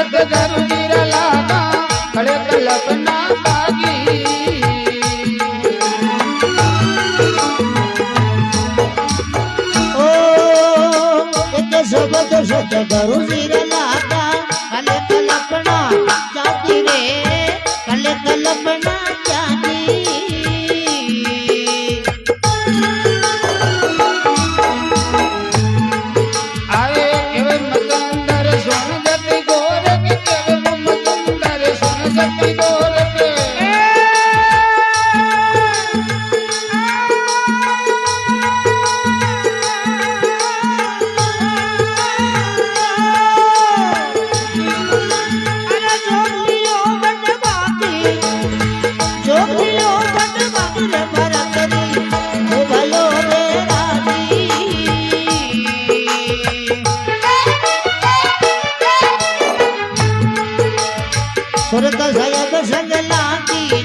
जत जरूर लागा खड़े कल्पना लागी ओ एक शब्द सत जरूर लागा खड़े कल्पना जाती रे खड़े कल्पना जाती सुरत साहेब संग लागी